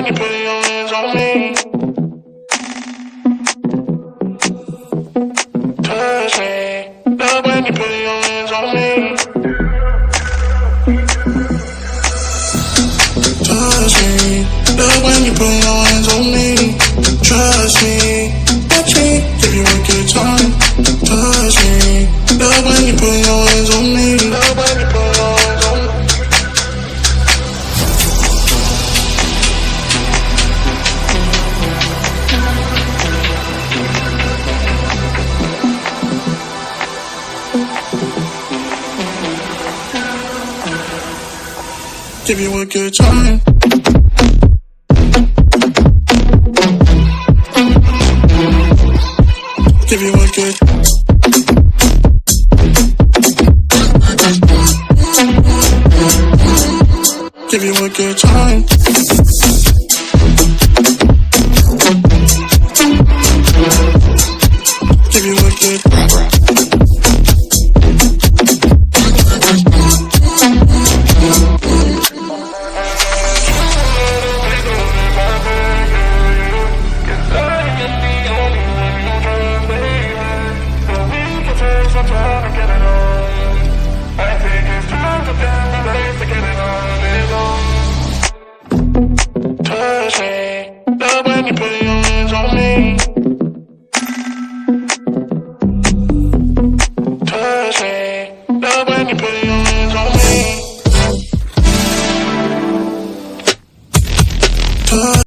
when you put your hands on me. Touch me. Love when you put your hands on me. Touch me. Love when you put your hands on me. Trust me. Watch me if you work your time. Touch me. Love when you put your hands on me. Love when you put your hands on me. Give you a good time. Give you a good. Give you a good time.